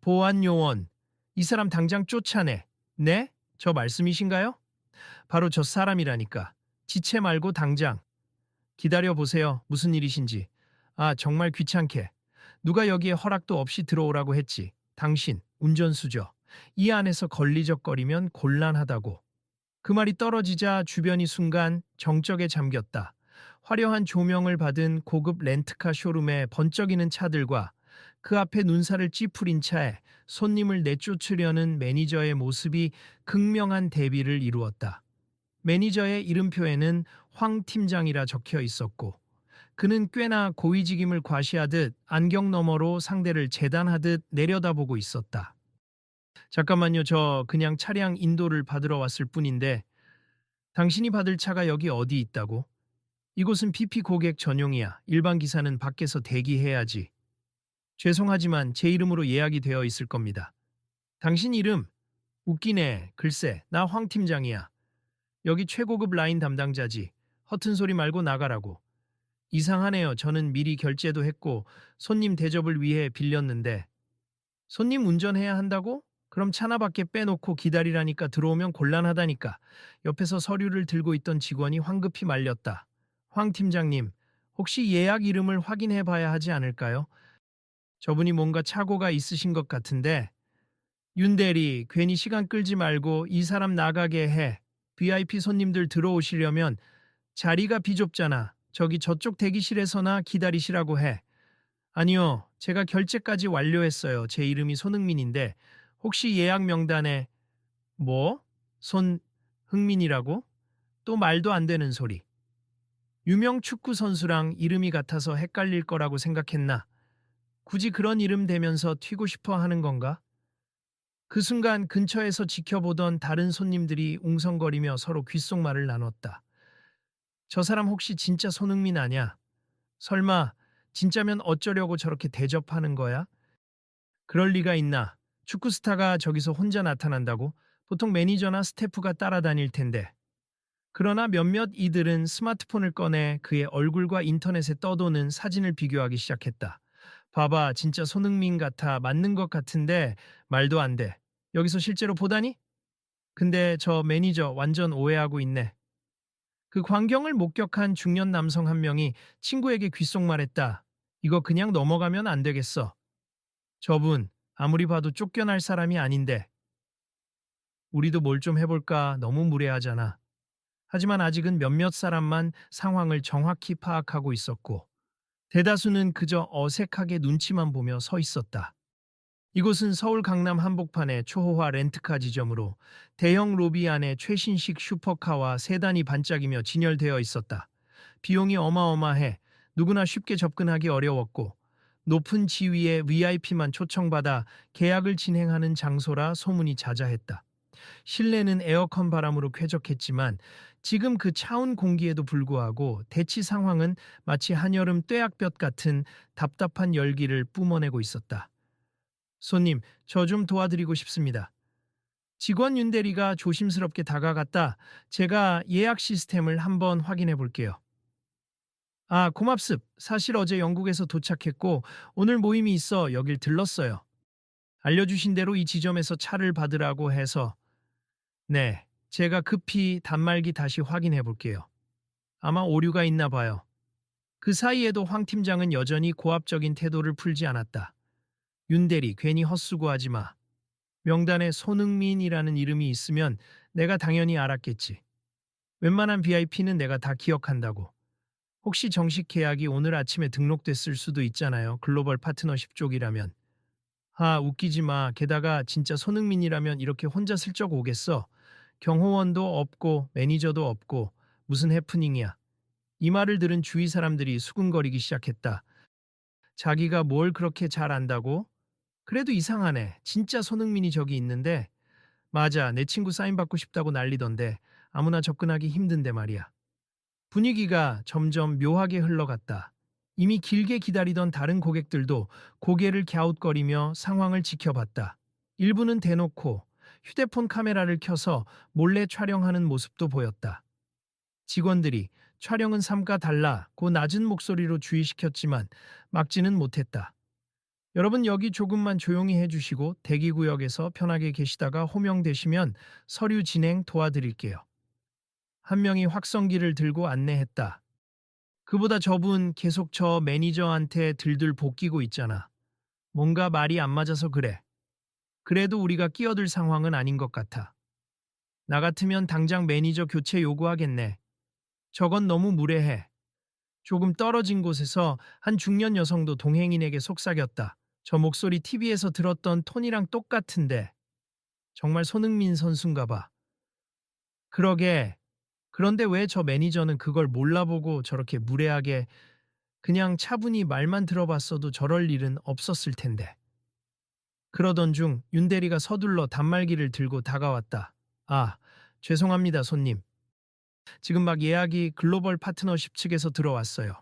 보안 요원, 이 사람 당장 쫓아내. 네? 저 말씀이신가요? 바로 저 사람이라니까. 지체 말고 당장. 기다려 보세요. 무슨 일이신지. 아, 정말 귀찮게. 누가 여기에 허락도 없이 들어오라고 했지. 당신, 운전수죠. 이 안에서 걸리적거리면 곤란하다고. 그 말이 떨어지자 주변이 순간 정적에 잠겼다. 화려한 조명을 받은 고급 렌트카 쇼룸의 번쩍이는 차들과 그 앞에 눈살을 찌푸린 차에 손님을 내쫓으려는 매니저의 모습이 극명한 대비를 이루었다. 매니저의 이름표에는 황 팀장이라 적혀 있었고, 그는 꽤나 고위직임을 과시하듯 안경 너머로 상대를 재단하듯 내려다보고 있었다. 잠깐만요, 저 그냥 차량 인도를 받으러 왔을 뿐인데, 당신이 받을 차가 여기 어디 있다고? 이곳은 BP 고객 전용이야. 일반 기사는 밖에서 대기해야지. 죄송하지만 제 이름으로 예약이 되어 있을 겁니다. 당신 이름? 웃기네. 글쎄, 나 황 팀장이야. 여기 최고급 라인 담당자지. 허튼 소리 말고 나가라고. 이상하네요. 저는 미리 결제도 했고 손님 대접을 위해 빌렸는데. 손님 운전해야 한다고? 그럼 차나 밖에 빼놓고 기다리라니까. 들어오면 곤란하다니까. 옆에서 서류를 들고 있던 직원이 황급히 말렸다. 황 팀장님, 혹시 예약 이름을 확인해 봐야 하지 않을까요? 저분이 뭔가 착오가 있으신 것 같은데. 윤 대리, 괜히 시간 끌지 말고 이 사람 나가게 해. VIP 손님들 들어오시려면 자리가 비좁잖아. 저기 저쪽 대기실에서나 기다리시라고 해. 아니요, 제가 결제까지 완료했어요. 제 이름이 손흥민인데 혹시 예약 명단에 뭐? 손흥민이라고? 또 말도 안 되는 소리. 유명 축구 선수랑 이름이 같아서 헷갈릴 거라고 생각했나? 굳이 그런 이름 대면서 튀고 싶어 하는 건가? 그 순간 근처에서 지켜보던 다른 손님들이 웅성거리며 서로 귓속말을 나눴다. 저 사람 혹시 진짜 손흥민 아냐? 설마 진짜면 어쩌려고 저렇게 대접하는 거야? 그럴 리가 있나? 축구 스타가 저기서 혼자 나타난다고? 보통 매니저나 스태프가 따라다닐 텐데. 그러나 몇몇 이들은 스마트폰을 꺼내 그의 얼굴과 인터넷에 떠도는 사진을 비교하기 시작했다. 봐봐, 진짜 손흥민 같아. 맞는 것 같은데 말도 안 돼. 여기서 실제로 보다니? 근데 저 매니저 완전 오해하고 있네. 그 광경을 목격한 중년 남성 한 명이 친구에게 귓속말했다. 이거 그냥 넘어가면 안 되겠어. 저분 아무리 봐도 쫓겨날 사람이 아닌데. 우리도 뭘 좀 해볼까? 너무 무례하잖아. 하지만 아직은 몇몇 사람만 상황을 정확히 파악하고 있었고, 대다수는 그저 어색하게 눈치만 보며 서 있었다. 이곳은 서울 강남 한복판의 초호화 렌트카 지점으로 대형 로비 안에 최신식 슈퍼카와 세단이 반짝이며 진열되어 있었다. 비용이 어마어마해 누구나 쉽게 접근하기 어려웠고, 높은 지위의 VIP만 초청받아 계약을 진행하는 장소라 소문이 자자했다. 실내는 에어컨 바람으로 쾌적했지만 지금 그 차운 공기에도 불구하고 대치 상황은 마치 한여름 뙤약볕 같은 답답한 열기를 뿜어내고 있었다. 손님, 저 좀 도와드리고 싶습니다. 직원 윤 대리가 조심스럽게 다가갔다. 제가 예약 시스템을 한번 확인해 볼게요. 아, 고맙습. 사실 어제 영국에서 도착했고 오늘 모임이 있어 여길 들렀어요. 알려주신 대로 이 지점에서 차를 받으라고 해서. 네, 제가 급히 단말기 다시 확인해 볼게요. 아마 오류가 있나 봐요. 그 사이에도 황 팀장은 여전히 고압적인 태도를 풀지 않았다. 윤 대리, 괜히 헛수고하지 마. 명단에 손흥민이라는 이름이 있으면 내가 당연히 알았겠지. 웬만한 VIP는 내가 다 기억한다고. 혹시 정식 계약이 오늘 아침에 등록됐을 수도 있잖아요. 글로벌 파트너십 쪽이라면. 아, 웃기지 마. 게다가 진짜 손흥민이라면 이렇게 혼자 슬쩍 오겠어. 경호원도 없고 매니저도 없고 무슨 해프닝이야. 이 말을 들은 주위 사람들이 수군거리기 시작했다. 자기가 뭘 그렇게 잘 안다고? 그래도 이상하네. 진짜 손흥민이 저기 있는데. 맞아, 내 친구 사인 받고 싶다고 난리던데 아무나 접근하기 힘든데 말이야. 분위기가 점점 묘하게 흘러갔다. 이미 길게 기다리던 다른 고객들도 고개를 갸웃거리며 상황을 지켜봤다. 일부는 대놓고 휴대폰 카메라를 켜서 몰래 촬영하는 모습도 보였다. 직원들이 촬영은 삼가 달라고 낮은 목소리로 주의시켰지만 막지는 못했다. 여러분 여기 조금만 조용히 해주시고 대기구역에서 편하게 계시다가 호명되시면 서류 진행 도와드릴게요. 한 명이 확성기를 들고 안내했다. 그보다 저분 계속 저 매니저한테 들들 볶이고 있잖아. 뭔가 말이 안 맞아서 그래. 그래도 우리가 끼어들 상황은 아닌 것 같아. 나 같으면 당장 매니저 교체 요구하겠네. 저건 너무 무례해. 조금 떨어진 곳에서 한 중년 여성도 동행인에게 속삭였다. 저 목소리 TV에서 들었던 톤이랑 똑같은데 정말 손흥민 선수인가 봐. 그러게. 그런데 왜 저 매니저는 그걸 몰라보고 저렇게 무례하게 그냥 차분히 말만 들어봤어도 저럴 일은 없었을 텐데. 그러던 중 윤대리가 서둘러 단말기를 들고 다가왔다. 아, 죄송합니다, 손님. 지금 막 예약이 글로벌 파트너십 측에서 들어왔어요.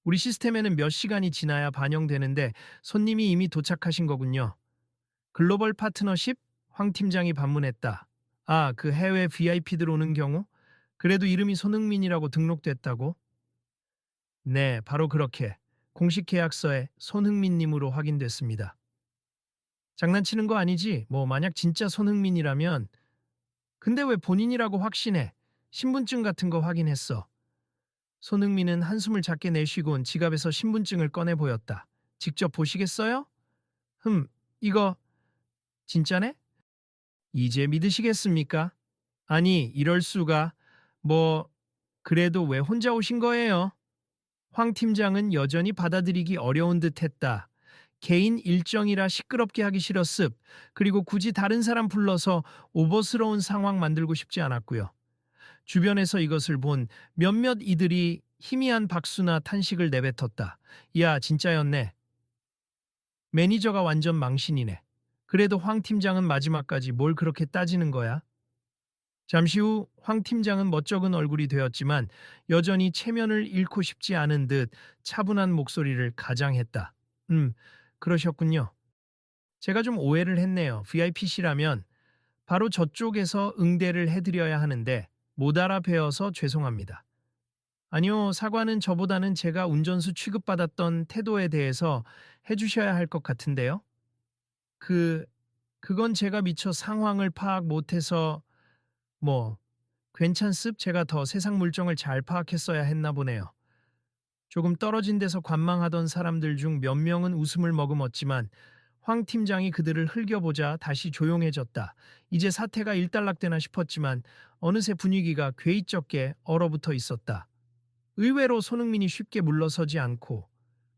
우리 시스템에는 몇 시간이 지나야 반영되는데 손님이 이미 도착하신 거군요. 글로벌 파트너십? 황 팀장이 반문했다. 아, 그 해외 VIP들 오는 경우? 그래도 이름이 손흥민이라고 등록됐다고? 네, 바로 그렇게 공식 계약서에 손흥민님으로 확인됐습니다. 장난치는 거 아니지? 뭐 만약 진짜 손흥민이라면 근데 왜 본인이라고 확신해? 신분증 같은 거 확인했어. 손흥민은 한숨을 작게 내쉬곤 지갑에서 신분증을 꺼내 보였다. 직접 보시겠어요? 이거 진짜네? 이제 믿으시겠습니까? 아니, 이럴 수가. 뭐, 그래도 왜 혼자 오신 거예요? 황 팀장은 여전히 받아들이기 어려운 듯 했다. 개인 일정이라 시끄럽게 하기 싫었습. 그리고 굳이 다른 사람 불러서 오버스러운 상황 만들고 싶지 않았고요. 주변에서 이것을 본 몇몇 이들이 희미한 박수나 탄식을 내뱉었다. 야, 진짜였네. 매니저가 완전 망신이네. 그래도 황 팀장은 마지막까지 뭘 그렇게 따지는 거야? 잠시 후 황 팀장은 멋쩍은 얼굴이 되었지만 여전히 체면을 잃고 싶지 않은 듯 차분한 목소리를 가장했다. 그러셨군요. 제가 좀 오해를 했네요. VIP시라면 바로 저쪽에서 응대를 해드려야 하는데 못 알아뵈어서 죄송합니다. 아니요, 사과는 저보다는 제가 운전수 취급받았던 태도에 대해서 해주셔야 할 것 같은데요. 그, 그건 제가 미처 상황을 파악 못해서 뭐 괜찮습 제가 더 세상 물정을 잘 파악했어야 했나 보네요. 조금 떨어진 데서 관망하던 사람들 중 몇 명은 웃음을 머금었지만 황 팀장이 그들을 흘겨보자 다시 조용해졌다. 이제 사태가 일단락되나 싶었지만 어느새 분위기가 괴이쩍게 얼어붙어 있었다. 의외로 손흥민이 쉽게 물러서지 않고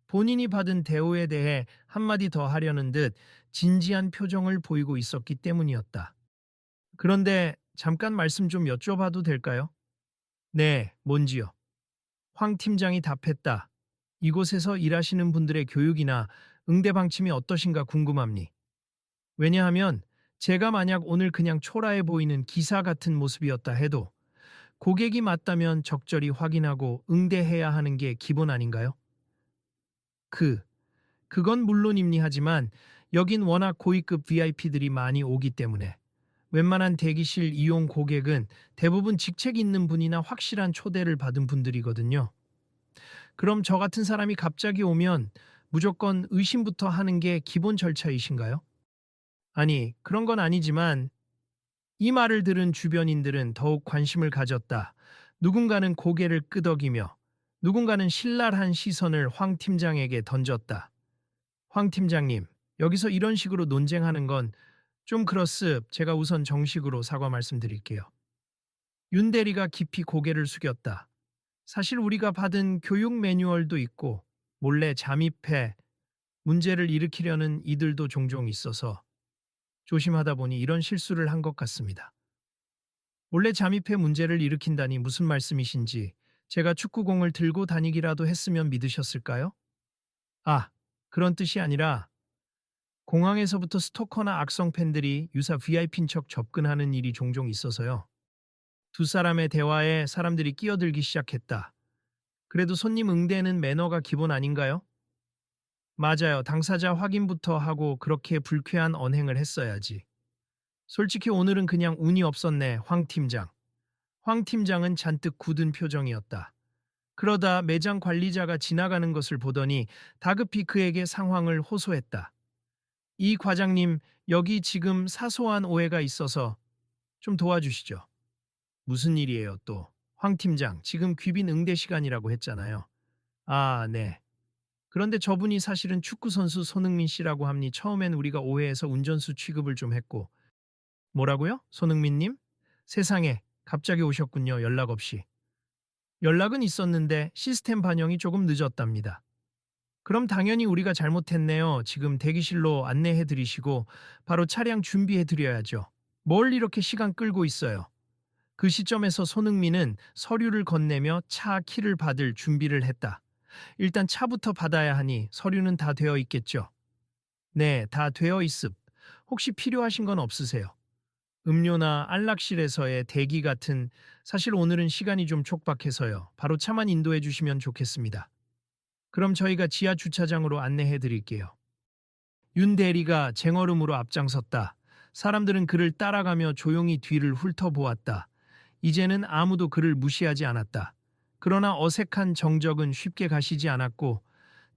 본인이 받은 대우에 대해 한마디 더 하려는 듯 진지한 표정을 보이고 있었기 때문이었다. 그런데 잠깐 말씀 좀 여쭤봐도 될까요? 네, 뭔지요? 황 팀장이 답했다. 이곳에서 일하시는 분들의 교육이나 응대 방침이 어떠신가 궁금합니. 왜냐하면 제가 만약 오늘 그냥 초라해 보이는 기사 같은 모습이었다 해도 고객이 맞다면 적절히 확인하고 응대해야 하는 게 기본 아닌가요? 그건 물론입니 하지만 여긴 워낙 고위급 VIP들이 많이 오기 때문에 웬만한 대기실 이용 고객은 대부분 직책 있는 분이나 확실한 초대를 받은 분들이거든요. 그럼 저 같은 사람이 갑자기 오면 무조건 의심부터 하는 게 기본 절차이신가요? 아니, 그런 건 아니지만 이 말을 들은 주변인들은 더욱 관심을 가졌다. 누군가는 고개를 끄덕이며 누군가는 신랄한 시선을 황 팀장에게 던졌다. 황 팀장님, 여기서 이런 식으로 논쟁하는 건 좀 그렇습. 제가 우선 정식으로 사과 말씀드릴게요. 윤 대리가 깊이 고개를 숙였다. 사실 우리가 받은 교육 매뉴얼도 있고 몰래 잠입해 문제를 일으키려는 이들도 종종 있어서 조심하다 보니 이런 실수를 한 것 같습니다. 몰래 잠입해 문제를 일으킨다니 무슨 말씀이신지 제가 축구공을 들고 다니기라도 했으면 믿으셨을까요? 아, 그런 뜻이 아니라 공항에서부터 스토커나 악성 팬들이 유사 VIP인 척 접근하는 일이 종종 있어서요. 두 사람의 대화에 사람들이 끼어들기 시작했다. 그래도 손님 응대는 매너가 기본 아닌가요? 맞아요. 당사자 확인부터 하고 그렇게 불쾌한 언행을 했어야지. 솔직히 오늘은 그냥 운이 없었네, 황 팀장. 황 팀장은 잔뜩 굳은 표정이었다. 그러다 매장 관리자가 지나가는 것을 보더니 다급히 그에게 상황을 호소했다. 이 과장님, 여기 지금 사소한 오해가 있어서 좀 도와주시죠. 무슨 일이에요 또? 황 팀장, 지금 귀빈 응대 시간이라고 했잖아요. 아, 네. 그런데 저분이 사실은 축구선수 손흥민 씨라고 합니. 처음엔 우리가 오해해서 운전수 취급을 좀 했고. 뭐라고요? 손흥민님? 세상에, 갑자기 오셨군요. 연락 없이. 연락은 있었는데 시스템 반영이 조금 늦었답니다. 그럼 당연히 우리가 잘못했네요. 지금 대기실로 안내해 드리시고 바로 차량 준비해 드려야죠. 뭘 이렇게 시간 끌고 있어요? 그 시점에서 손흥민은 서류를 건네며 차 키를 받을 준비를 했다. 일단 차부터 받아야 하니 서류는 다 되어 있겠죠. 네, 다 되어 있습. 혹시 필요하신 건 없으세요? 음료나 안락실에서의 대기 같은, 사실 오늘은 시간이 좀 촉박해서요. 바로 차만 인도해 주시면 좋겠습니다. 그럼 저희가 지하 주차장으로 안내해 드릴게요. 윤 대리가 쟁얼음으로 앞장섰다. 사람들은 그를 따라가며 조용히 뒤를 훑어보았다. 이제는 아무도 그를 무시하지 않았다. 그러나 어색한 정적은 쉽게 가시지 않았고,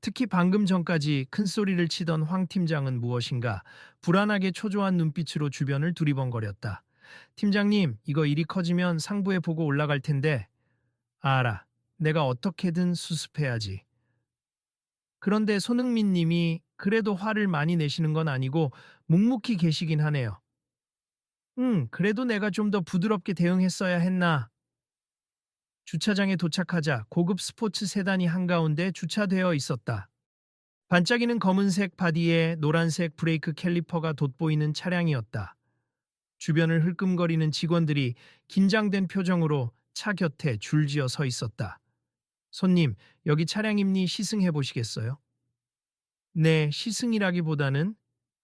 특히 방금 전까지 큰 소리를 치던 황 팀장은 무엇인가 불안하게 초조한 눈빛으로 주변을 두리번거렸다. 팀장님, 이거 일이 커지면 상부에 보고 올라갈 텐데. 알아. 내가 어떻게든 수습해야지. 그런데 손흥민 님이 그래도 화를 많이 내시는 건 아니고 묵묵히 계시긴 하네요. 그래도 내가 좀 더 부드럽게 대응했어야 했나. 주차장에 도착하자 고급 스포츠 세단이 한가운데 주차되어 있었다. 반짝이는 검은색 바디에 노란색 브레이크 캘리퍼가 돋보이는 차량이었다. 주변을 흘끔거리는 직원들이 긴장된 표정으로 차 곁에 줄지어 서 있었다. 손님, 여기 차량입니 시승해 보시겠어요? 네, 시승이라기보다는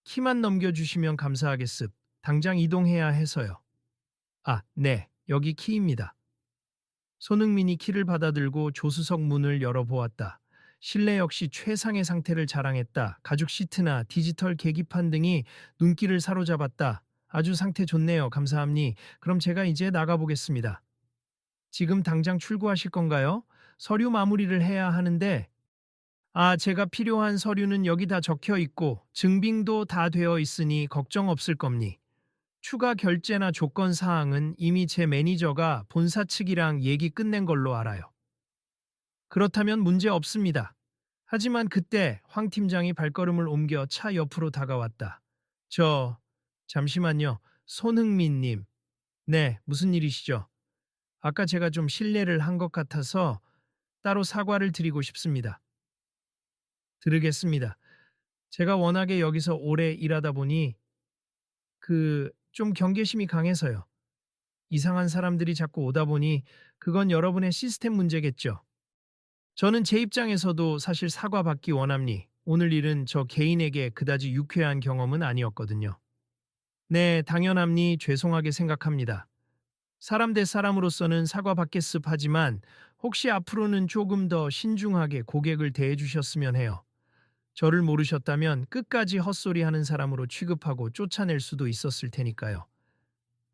키만 넘겨주시면 감사하겠습. 당장 이동해야 해서요. 아, 네, 여기 키입니다. 손흥민이 키를 받아들고 조수석 문을 열어보았다. 실내 역시 최상의 상태를 자랑했다. 가죽 시트나 디지털 계기판 등이 눈길을 사로잡았다. 아주 상태 좋네요. 감사합니. 그럼 제가 이제 나가보겠습니다. 지금 당장 출고하실 건가요? 서류 마무리를 해야 하는데. 아, 제가 필요한 서류는 여기 다 적혀 있고 증빙도 다 되어 있으니 걱정 없을 겁니. 추가 결제나 조건 사항은 이미 제 매니저가 본사 측이랑 얘기 끝낸 걸로 알아요. 그렇다면 문제 없습니다. 하지만 그때 황 팀장이 발걸음을 옮겨 차 옆으로 다가왔다. 잠시만요. 손흥민님. 네, 무슨 일이시죠? 아까 제가 좀 실례를 한 것 같아서 따로 사과를 드리고 싶습니다. 들으겠습니다. 제가 워낙에 여기서 오래 일하다 보니 좀 경계심이 강해서요. 이상한 사람들이 자꾸 오다 보니 그건 여러분의 시스템 문제겠죠. 저는 제 입장에서도 사실 사과받기 원합니. 오늘 일은 저 개인에게 그다지 유쾌한 경험은 아니었거든요. 네, 당연합니. 죄송하게 생각합니다. 사람 대 사람으로서는 사과받겠습 하지만 혹시 앞으로는 조금 더 신중하게 고객을 대해 주셨으면 해요. 저를 모르셨다면 끝까지 헛소리하는 사람으로 취급하고 쫓아낼 수도 있었을 테니까요.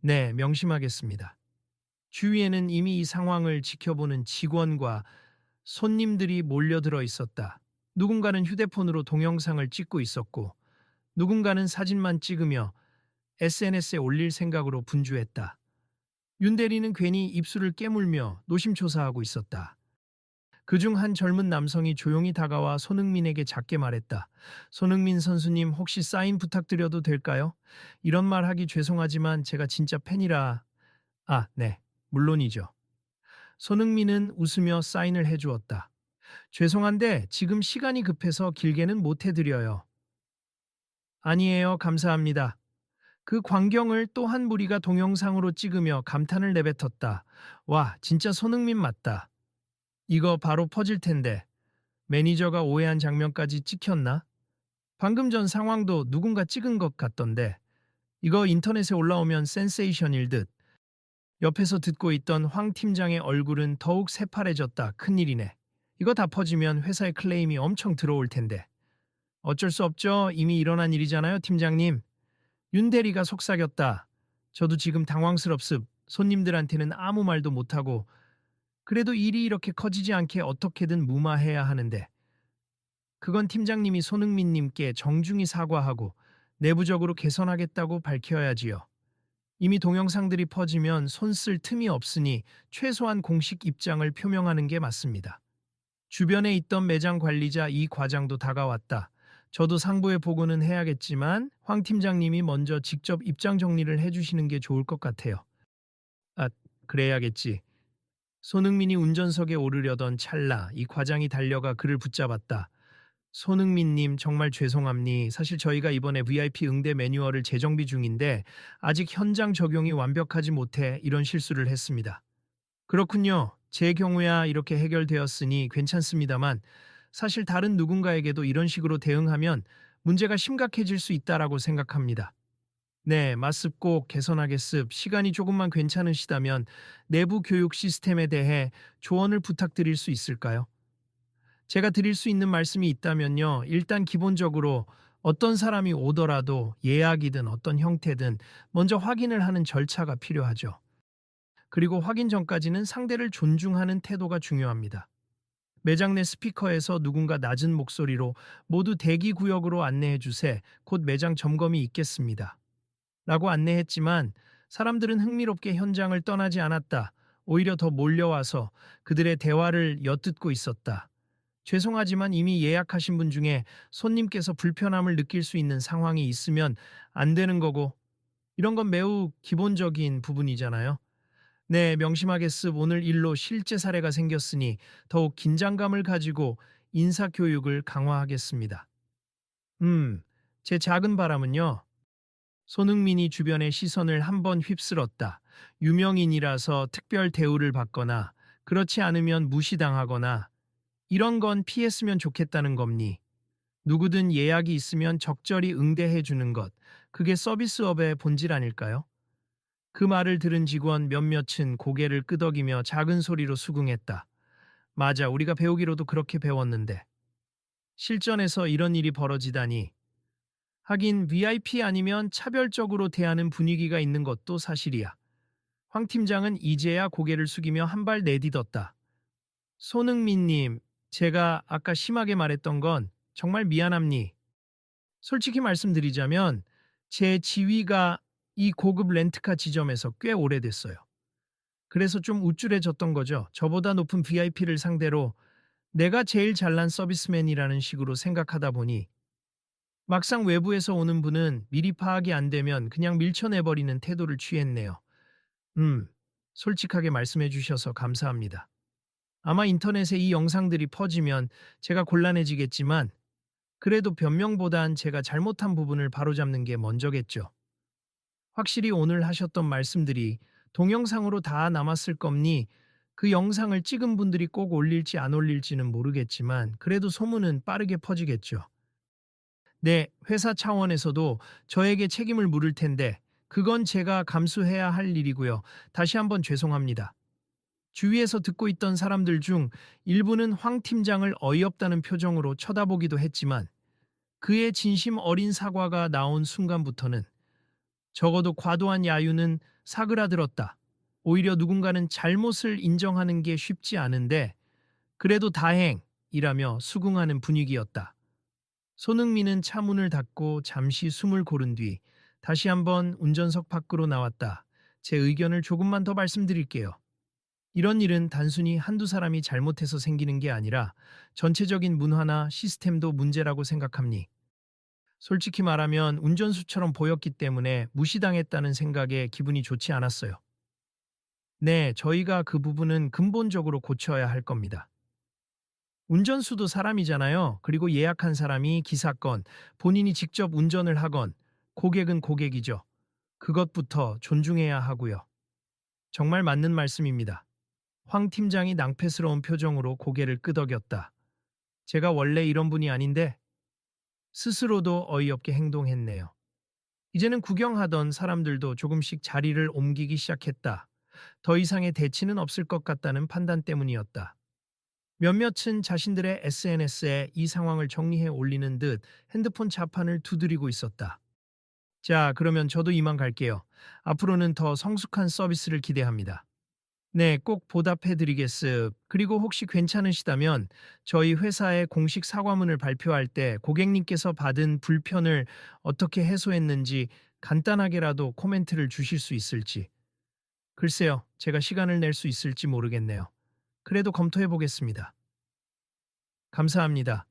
네, 명심하겠습니다. 주위에는 이미 이 상황을 지켜보는 직원과 손님들이 몰려들어 있었다. 누군가는 휴대폰으로 동영상을 찍고 있었고, 누군가는 사진만 찍으며 SNS에 올릴 생각으로 분주했다. 윤 대리는 괜히 입술을 깨물며 노심초사하고 있었다. 그중 한 젊은 남성이 조용히 다가와 손흥민에게 작게 말했다. 손흥민 선수님, 혹시 사인 부탁드려도 될까요? 이런 말 하기 죄송하지만 제가 진짜 팬이라. 아, 네, 물론이죠. 손흥민은 웃으며 사인을 해주었다. 죄송한데 지금 시간이 급해서 길게는 못 해드려요. 아니에요, 감사합니다. 그 광경을 또 한 무리가 동영상으로 찍으며 감탄을 내뱉었다. 와, 진짜 손흥민 맞다. 이거 바로 퍼질 텐데. 매니저가 오해한 장면까지 찍혔나? 방금 전 상황도 누군가 찍은 것 같던데. 이거 인터넷에 올라오면 센세이션일 듯. 옆에서 듣고 있던 황 팀장의 얼굴은 더욱 새파래졌다. 큰일이네. 이거 다 퍼지면 회사에 클레임이 엄청 들어올 텐데. 어쩔 수 없죠. 이미 일어난 일이잖아요, 팀장님. 윤 대리가 속삭였다. 저도 지금 당황스럽습. 손님들한테는 아무 말도 못하고 그래도 일이 이렇게 커지지 않게 어떻게든 무마해야 하는데 그건 팀장님이 손흥민 님께 정중히 사과하고 내부적으로 개선하겠다고 밝혀야지요. 이미 동영상들이 퍼지면 손쓸 틈이 없으니 최소한 공식 입장을 표명하는 게 맞습니다. 주변에 있던 매장 관리자 이 과장도 다가왔다. 저도 상부에 보고는 해야겠지만 황 팀장님이 먼저 직접 입장 정리를 해주시는 게 좋을 것 같아요. 아, 그래야겠지. 손흥민이 운전석에 오르려던 찰나 이 과장이 달려가 그를 붙잡았다. 손흥민님 정말 죄송합니. 사실 저희가 이번에 VIP 응대 매뉴얼을 재정비 중인데 아직 현장 적용이 완벽하지 못해 이런 실수를 했습니다. 그렇군요. 제 경우야 이렇게 해결되었으니 괜찮습니다만 사실 다른 누군가에게도 이런 식으로 대응하면 문제가 심각해질 수 있다라고 생각합니다. 네, 맞습 꼭 개선하겠습. 시간이 조금만 괜찮으시다면 내부 교육 시스템에 대해 조언을 부탁드릴 수 있을까요? 제가 드릴 수 있는 말씀이 있다면요. 일단 기본적으로 어떤 사람이 오더라도 예약이든 어떤 형태든 먼저 확인을 하는 절차가 필요하죠. 그리고 확인 전까지는 상대를 존중하는 태도가 중요합니다. 매장 내 스피커에서 누군가 낮은 목소리로 모두 대기 구역으로 안내해 주세. 곧 매장 점검이 있겠습니다. 라고 안내했지만 사람들은 흥미롭게 현장을 떠나지 않았다. 오히려 더 몰려와서 그들의 대화를 엿듣고 있었다. 죄송하지만 이미 예약하신 분 중에 손님께서 불편함을 느낄 수 있는 상황이 있으면 안 되는 거고, 이런 건 매우 기본적인 부분이잖아요. 네, 명심하겠습. 오늘 일로 실제 사례가 생겼으니 더욱 긴장감을 가지고 인사교육을 강화하겠습니다. 제 작은 바람은요. 손흥민이 주변의 시선을 한번 휩쓸었다. 유명인이라서 특별 대우를 받거나 그렇지 않으면 무시당하거나 이런 건 피했으면 좋겠다는 겁니. 누구든 예약이 있으면 적절히 응대해 주는 것. 그게 서비스업의 본질 아닐까요? 그 말을 들은 직원 몇몇은 고개를 끄덕이며 작은 소리로 수긍했다. 맞아, 우리가 배우기로도 그렇게 배웠는데. 실전에서 이런 일이 벌어지다니. 하긴 VIP 아니면 차별적으로 대하는 분위기가 있는 것도 사실이야. 황 팀장은 이제야 고개를 숙이며 한 발 내딛었다. 손흥민님, 제가 아까 심하게 말했던 건 정말 미안합니. 솔직히 말씀드리자면 제 지위가 이 고급 렌트카 지점에서 꽤 오래됐어요. 그래서 좀 우쭐해졌던 거죠. 저보다 높은 VIP를 상대로 내가 제일 잘난 서비스맨이라는 식으로 생각하다 보니 막상 외부에서 오는 분은 미리 파악이 안 되면 그냥 밀쳐내버리는 태도를 취했네요. 솔직하게 말씀해 주셔서 감사합니다. 아마 인터넷에 이 영상들이 퍼지면 제가 곤란해지겠지만 그래도 변명보단 제가 잘못한 부분을 바로잡는 게 먼저겠죠. 확실히 오늘 하셨던 말씀들이 동영상으로 다 남았을 겁니 그 영상을 찍은 분들이 꼭 올릴지 안 올릴지는 모르겠지만 그래도 소문은 빠르게 퍼지겠죠. 네, 회사 차원에서도 저에게 책임을 물을 텐데 그건 제가 감수해야 할 일이고요. 다시 한번 죄송합니다. 주위에서 듣고 있던 사람들 중 일부는 황 팀장을 어이없다는 표정으로 쳐다보기도 했지만 그의 진심 어린 사과가 나온 순간부터는 적어도 과도한 야유는 사그라들었다. 오히려 누군가는 잘못을 인정하는 게 쉽지 않은데 그래도 다행이라며 수긍하는 분위기였다. 손흥민은 차 문을 닫고 잠시 숨을 고른 뒤 다시 한번 운전석 밖으로 나왔다. 제 의견을 조금만 더 말씀드릴게요. 이런 일은 단순히 한두 사람이 잘못해서 생기는 게 아니라 전체적인 문화나 시스템도 문제라고 생각합니. 솔직히 말하면 운전수처럼 보였기 때문에 무시당했다는 생각에 기분이 좋지 않았어요. 네, 저희가 그 부분은 근본적으로 고쳐야 할 겁니다. 운전수도 사람이잖아요. 그리고 예약한 사람이 기사건, 본인이 직접 운전을 하건, 고객은 고객이죠. 그것부터 존중해야 하고요. 정말 맞는 말씀입니다. 황 팀장이 낭패스러운 표정으로 고개를 끄덕였다. 제가 원래 이런 분이 아닌데 스스로도 어이없게 행동했네요. 이제는 구경하던 사람들도 조금씩 자리를 옮기기 시작했다. 더 이상의 대치는 없을 것 같다는 판단 때문이었다. 몇몇은 자신들의 SNS에 이 상황을 정리해 올리는 듯 핸드폰 자판을 두드리고 있었다. 자, 그러면 저도 이만 갈게요. 앞으로는 더 성숙한 서비스를 기대합니다. 네, 꼭 보답해드리겠습. 그리고 혹시 괜찮으시다면 저희 회사에 공식 사과문을 발표할 때 고객님께서 받은 불편을 어떻게 해소했는지 간단하게라도 코멘트를 주실 수 있을지. 글쎄요, 제가 시간을 낼 수 있을지 모르겠네요. 그래도 검토해 보겠습니다. 감사합니다.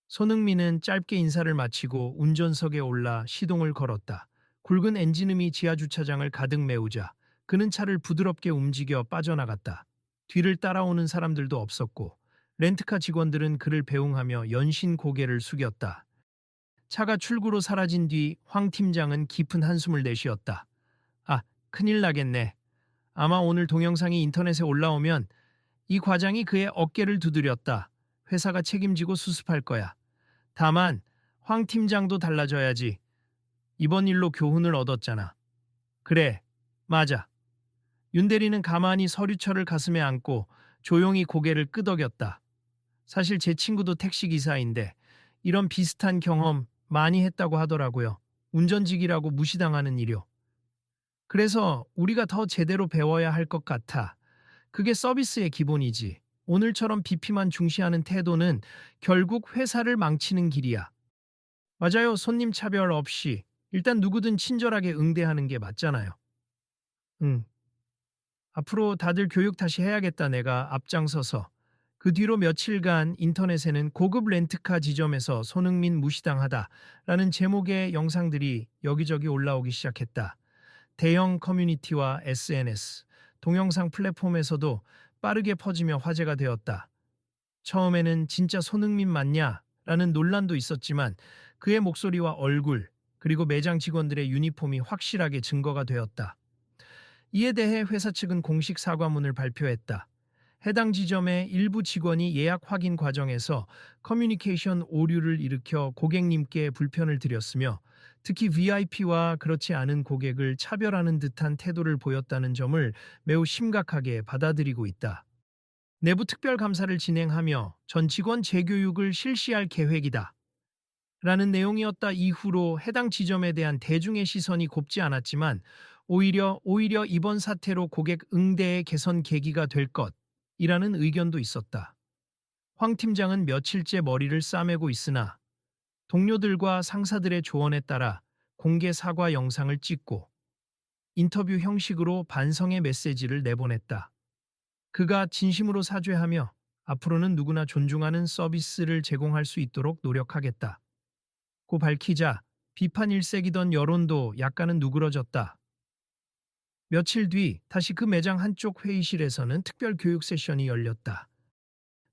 손흥민은 짧게 인사를 마치고 운전석에 올라 시동을 걸었다. 굵은 엔진음이 지하주차장을 가득 메우자 그는 차를 부드럽게 움직여 빠져나갔다. 뒤를 따라오는 사람들도 없었고 렌트카 직원들은 그를 배웅하며 연신 고개를 숙였다. 차가 출구로 사라진 뒤 황 팀장은 깊은 한숨을 내쉬었다. 아, 큰일 나겠네. 아마 오늘 동영상이 인터넷에 올라오면 이 과장이 그의 어깨를 두드렸다. 회사가 책임지고 수습할 거야. 다만 황 팀장도 달라져야지. 이번 일로 교훈을 얻었잖아. 그래, 맞아. 윤 대리는 가만히 서류철을 가슴에 안고 조용히 고개를 끄덕였다. 사실 제 친구도 택시기사인데 이런 비슷한 경험 많이 했다고 하더라고요. 운전직이라고 무시당하는 일요. 그래서 우리가 더 제대로 배워야 할 것 같아. 그게 서비스의 기본이지. 오늘처럼 비피만 중시하는 태도는 결국 회사를 망치는 길이야. 맞아요. 손님 차별 없이 일단 누구든 친절하게 응대하는 게 맞잖아요. 응. 앞으로 다들 교육 다시 해야겠다 내가 앞장서서. 그 뒤로 며칠간 인터넷에는 고급 렌트카 지점에서 손흥민 무시당하다라는 제목의 영상들이 여기저기 올라오기 시작했다. 대형 커뮤니티와 SNS, 동영상 플랫폼에서도 빠르게 퍼지며 화제가 되었다. 처음에는 진짜 손흥민 맞냐? 라는 논란도 있었지만 그의 목소리와 얼굴, 그리고 매장 직원들의 유니폼이 확실하게 증거가 되었다. 이에 대해 회사 측은 공식 사과문을 발표했다. 해당 지점의 일부 직원이 예약 확인 과정에서 커뮤니케이션 오류를 일으켜 고객님께 불편을 드렸으며 특히 VIP와 그렇지 않은 고객을 차별하는 듯한 태도를 보였다는 점을 매우 심각하게 받아들이고 있다. 내부 특별 감사를 진행하며 전 직원 재교육을 실시할 계획이다. 라는 내용이었다. 이후로 해당 지점에 대한 대중의 시선이 곱지 않았지만 오히려 이번 사태로 고객 응대의 개선 계기가 될 것이라는 의견도 있었다. 황 팀장은 며칠째 머리를 싸매고 있으나 동료들과 상사들의 조언에 따라 공개 사과 영상을 찍고 인터뷰 형식으로 반성의 메시지를 내보냈다. 그가 진심으로 사죄하며 앞으로는 누구나 존중하는 서비스를 제공할 수 있도록 노력하겠다. 고 밝히자 비판 일색이던 여론도 약간은 누그러졌다. 며칠 뒤 다시 그 매장 한쪽 회의실에서는 특별 교육 세션이 열렸다.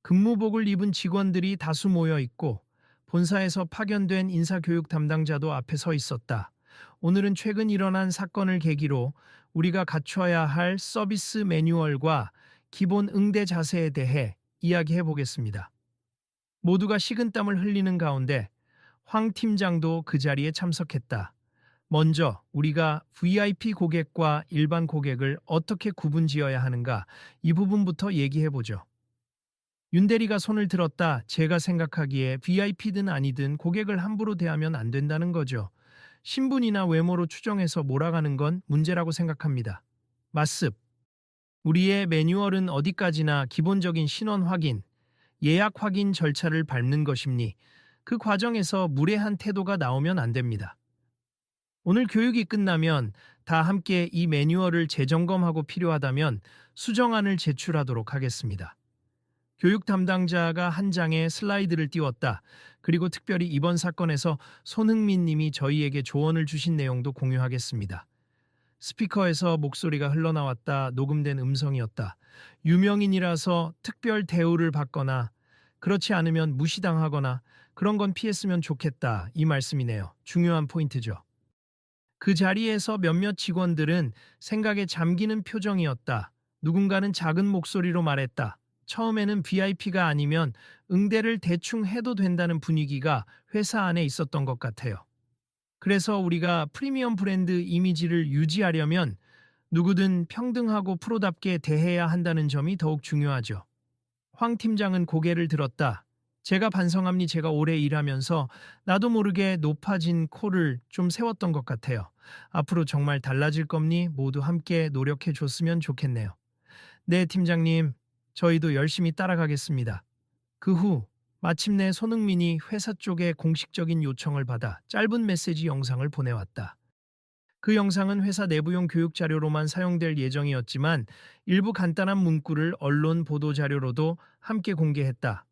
근무복을 입은 직원들이 다수 모여 있고 본사에서 파견된 인사교육 담당자도 앞에 서 있었다. 오늘은 최근 일어난 사건을 계기로 우리가 갖춰야 할 서비스 매뉴얼과 기본 응대 자세에 대해 이야기해 보겠습니다. 모두가 식은땀을 흘리는 가운데 황 팀장도 그 자리에 참석했다. 먼저 우리가 VIP 고객과 일반 고객을 어떻게 구분지어야 하는가 이 부분부터 얘기해 보죠. 윤 대리가 손을 들었다. 제가 생각하기에 VIP든 아니든 고객을 함부로 대하면 안 된다는 거죠. 신분이나 외모로 추정해서 몰아가는 건 문제라고 생각합니다. 맞습. 우리의 매뉴얼은 어디까지나 기본적인 신원 확인, 예약 확인 절차를 밟는 것입니. 그 과정에서 무례한 태도가 나오면 안 됩니다. 오늘 교육이 끝나면 다 함께 이 매뉴얼을 재점검하고 필요하다면 수정안을 제출하도록 하겠습니다. 교육 담당자가 한 장의 슬라이드를 띄웠다. 그리고 특별히 이번 사건에서 손흥민 님이 저희에게 조언을 주신 내용도 공유하겠습니다. 스피커에서 목소리가 흘러나왔다. 녹음된 음성이었다. 유명인이라서 특별 대우를 받거나 그렇지 않으면 무시당하거나 그런 건 피했으면 좋겠다. 이 말씀이네요. 중요한 포인트죠. 그 자리에서 몇몇 직원들은 생각에 잠기는 표정이었다. 누군가는 작은 목소리로 말했다. 처음에는 VIP가 아니면 응대를 대충 해도 된다는 분위기가 회사 안에 있었던 것 같아요. 그래서 우리가 프리미엄 브랜드 이미지를 유지하려면 누구든 평등하고 프로답게 대해야 한다는 점이 더욱 중요하죠. 황 팀장은 고개를 들었다. 제가 반성합니. 제가 오래 일하면서 나도 모르게 높아진 코를 좀 세웠던 것 같아요. 앞으로 정말 달라질 겁니. 모두 함께 노력해 줬으면 좋겠네요. 네, 팀장님. 저희도 열심히 따라가겠습니다. 그 후 마침내 손흥민이 회사 쪽에 공식적인 요청을 받아 짧은 메시지 영상을 보내왔다. 그 영상은 회사 내부용 교육 자료로만 사용될 예정이었지만 일부 간단한 문구를 언론 보도 자료로도 함께 공개했다.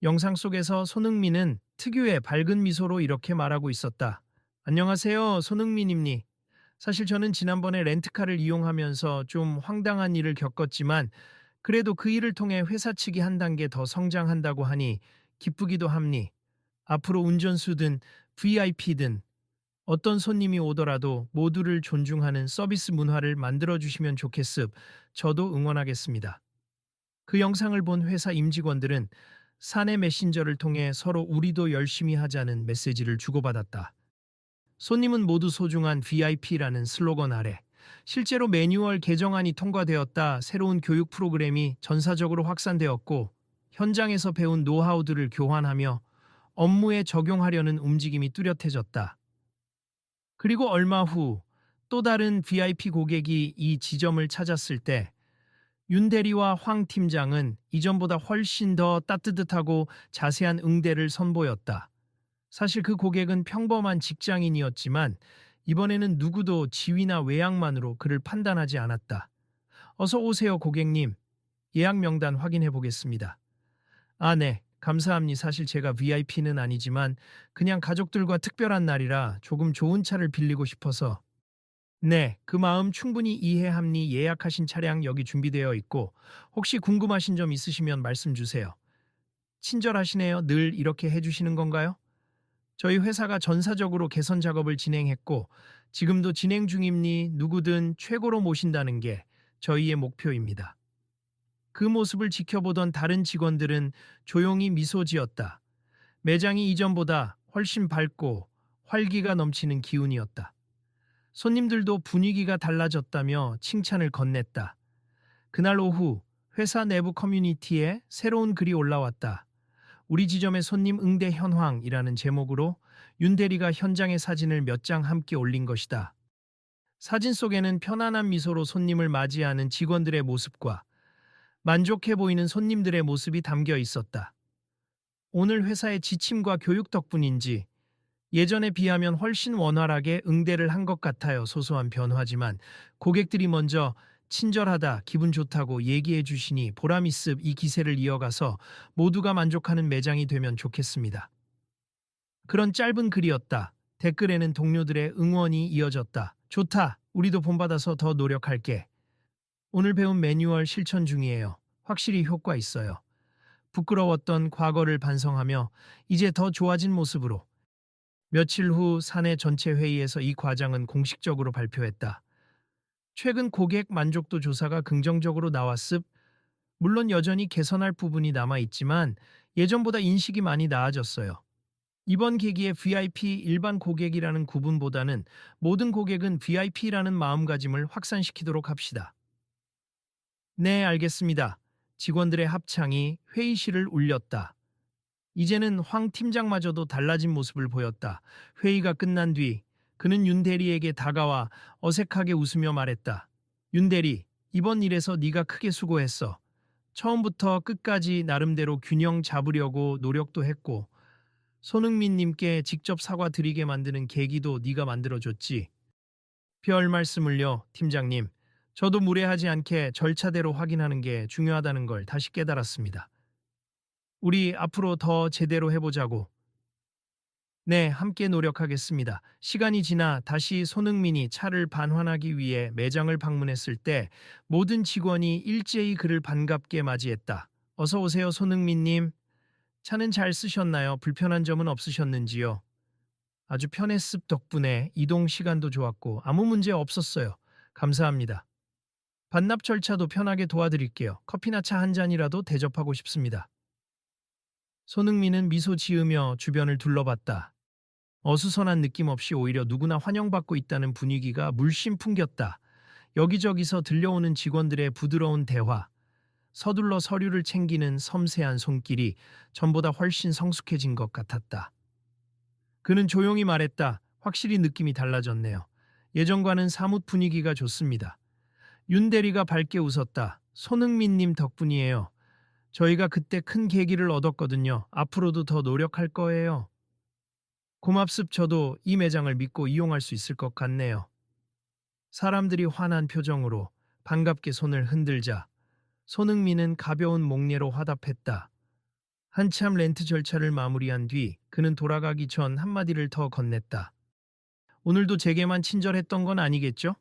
영상 속에서 손흥민은 특유의 밝은 미소로 이렇게 말하고 있었다. 안녕하세요, 손흥민입니. 사실 저는 지난번에 렌트카를 이용하면서 좀 황당한 일을 겪었지만 그래도 그 일을 통해 회사 측이 한 단계 더 성장한다고 하니 기쁘기도 합니. 앞으로 운전수든 VIP든 어떤 손님이 오더라도 모두를 존중하는 서비스 문화를 만들어 주시면 좋겠습. 저도 응원하겠습니다. 그 영상을 본 회사 임직원들은 사내 메신저를 통해 서로 우리도 열심히 하자는 메시지를 주고받았다. 손님은 모두 소중한 VIP라는 슬로건 아래 실제로 매뉴얼 개정안이 통과되었다. 새로운 교육 프로그램이 전사적으로 확산되었고 현장에서 배운 노하우들을 교환하며 업무에 적용하려는 움직임이 뚜렷해졌다. 그리고 얼마 후 또 다른 VIP 고객이 이 지점을 찾았을 때 윤 대리와 황 팀장은 이전보다 훨씬 더 따뜻하고 자세한 응대를 선보였다. 사실 그 고객은 평범한 직장인이었지만 이번에는 누구도 지위나 외양만으로 그를 판단하지 않았다. 어서 오세요, 고객님. 예약 명단 확인해 보겠습니다. 아, 네. 감사합니다. 사실 제가 VIP는 아니지만 그냥 가족들과 특별한 날이라 조금 좋은 차를 빌리고 싶어서. 네, 그 마음 충분히 이해합니. 예약하신 차량 여기 준비되어 있고 혹시 궁금하신 점 있으시면 말씀 주세요. 친절하시네요. 늘 이렇게 해주시는 건가요? 저희 회사가 전사적으로 개선 작업을 진행했고 지금도 진행 중입니. 누구든 최고로 모신다는 게 저희의 목표입니다. 그 모습을 지켜보던 다른 직원들은 조용히 미소 지었다. 매장이 이전보다 훨씬 밝고 활기가 넘치는 기운이었다. 손님들도 분위기가 달라졌다며 칭찬을 건넸다. 그날 오후 회사 내부 커뮤니티에 새로운 글이 올라왔다. 우리 지점의 손님 응대 현황이라는 제목으로 윤 대리가 현장의 사진을 몇 장 함께 올린 것이다. 사진 속에는 편안한 미소로 손님을 맞이하는 직원들의 모습과 만족해 보이는 손님들의 모습이 담겨 있었다. 오늘 회사의 지침과 교육 덕분인지 예전에 비하면 훨씬 원활하게 응대를 한 것 같아요. 소소한 변화지만 고객들이 먼저 친절하다, 기분 좋다고 얘기해 주시니 보람있습. 이 기세를 이어가서 모두가 만족하는 매장이 되면 좋겠습니다. 그런 짧은 글이었다. 댓글에는 동료들의 응원이 이어졌다. 좋다. 우리도 본받아서 더 노력할게. 오늘 배운 매뉴얼 실천 중이에요. 확실히 효과 있어요. 부끄러웠던 과거를 반성하며 이제 더 좋아진 모습으로. 며칠 후 사내 전체 회의에서 이 과장은 공식적으로 발표했다. 최근 고객 만족도 조사가 긍정적으로 나왔습. 물론 여전히 개선할 부분이 남아 있지만 예전보다 인식이 많이 나아졌어요. 이번 계기에 VIP 일반 고객이라는 구분보다는 모든 고객은 VIP라는 마음가짐을 확산시키도록 합시다. 네, 알겠습니다. 직원들의 합창이 회의실을 울렸다. 이제는 황 팀장마저도 달라진 모습을 보였다. 회의가 끝난 뒤 그는 윤 대리에게 다가와 어색하게 웃으며 말했다. 윤 대리, 이번 일에서 네가 크게 수고했어. 처음부터 끝까지 나름대로 균형 잡으려고 노력도 했고 손흥민 님께 직접 사과드리게 만드는 계기도 네가 만들어줬지. 별 말씀을요, 팀장님. 저도 무례하지 않게 절차대로 확인하는 게 중요하다는 걸 다시 깨달았습니다. 우리 앞으로 더 제대로 해보자고. 네, 함께 노력하겠습니다. 시간이 지나 다시 손흥민이 차를 반환하기 위해 매장을 방문했을 때 모든 직원이 일제히 그를 반갑게 맞이했다. 어서 오세요, 손흥민님. 차는 잘 쓰셨나요? 불편한 점은 없으셨는지요? 아주 편했습. 덕분에 이동 시간도 좋았고 아무 문제 없었어요. 감사합니다. 반납 절차도 편하게 도와드릴게요. 커피나 차 한 잔이라도 대접하고 싶습니다. 손흥민은 미소 지으며 주변을 둘러봤다. 어수선한 느낌 없이 오히려 누구나 환영받고 있다는 분위기가 물씬 풍겼다. 여기저기서 들려오는 직원들의 부드러운 대화, 서둘러 서류를 챙기는 섬세한 손길이 전보다 훨씬 성숙해진 것 같았다. 그는 조용히 말했다. 확실히 느낌이 달라졌네요. 예전과는 사뭇 분위기가 좋습니다. 윤 대리가 밝게 웃었다. 손흥민님 덕분이에요. 저희가 그때 큰 계기를 얻었거든요. 앞으로도 더 노력할 거예요. 고맙습. 저도 이 매장을 믿고 이용할 수 있을 것 같네요. 사람들이 환한 표정으로 반갑게 손을 흔들자 손흥민은 가벼운 목례로 화답했다. 한참 렌트 절차를 마무리한 뒤 그는 돌아가기 전 한마디를 더 건넸다. 오늘도 제게만 친절했던 건 아니겠죠?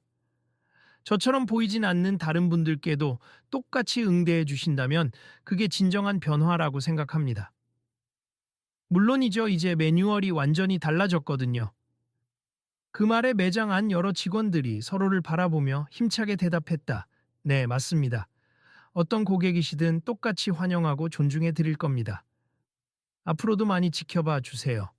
저처럼 보이진 않는 다른 분들께도 똑같이 응대해 주신다면 그게 진정한 변화라고 생각합니다. 물론이죠. 이제 매뉴얼이 완전히 달라졌거든요. 그 말에 매장 안 여러 직원들이 서로를 바라보며 힘차게 대답했다. 네, 맞습니다. 어떤 고객이시든 똑같이 환영하고 존중해 드릴 겁니다. 앞으로도 많이 지켜봐 주세요.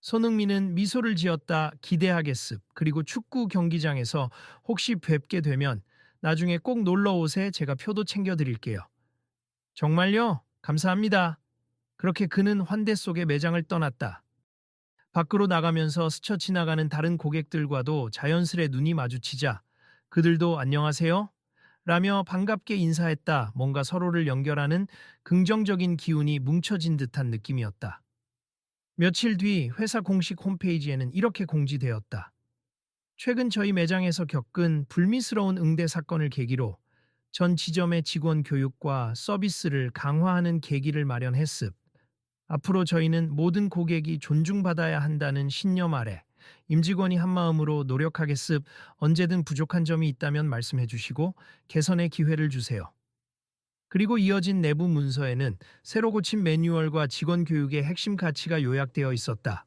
손흥민은 미소를 지었다. 기대하겠습. 그리고 축구 경기장에서 혹시 뵙게 되면 나중에 꼭 놀러 오세. 제가 표도 챙겨 드릴게요. 정말요? 감사합니다. 그렇게 그는 환대 속에 매장을 떠났다. 밖으로 나가면서 스쳐 지나가는 다른 고객들과도 자연스레 눈이 마주치자 그들도 안녕하세요? 라며 반갑게 인사했다. 뭔가 서로를 연결하는 긍정적인 기운이 뭉쳐진 듯한 느낌이었다. 며칠 뒤 회사 공식 홈페이지에는 이렇게 공지되었다. 최근 저희 매장에서 겪은 불미스러운 응대 사건을 계기로 전 지점의 직원 교육과 서비스를 강화하는 계기를 마련했습. 앞으로 저희는 모든 고객이 존중받아야 한다는 신념 아래 임직원이 한마음으로 노력하겠습. 언제든 부족한 점이 있다면 말씀해 주시고 개선의 기회를 주세요. 그리고 이어진 내부 문서에는 새로 고친 매뉴얼과 직원 교육의 핵심 가치가 요약되어 있었다.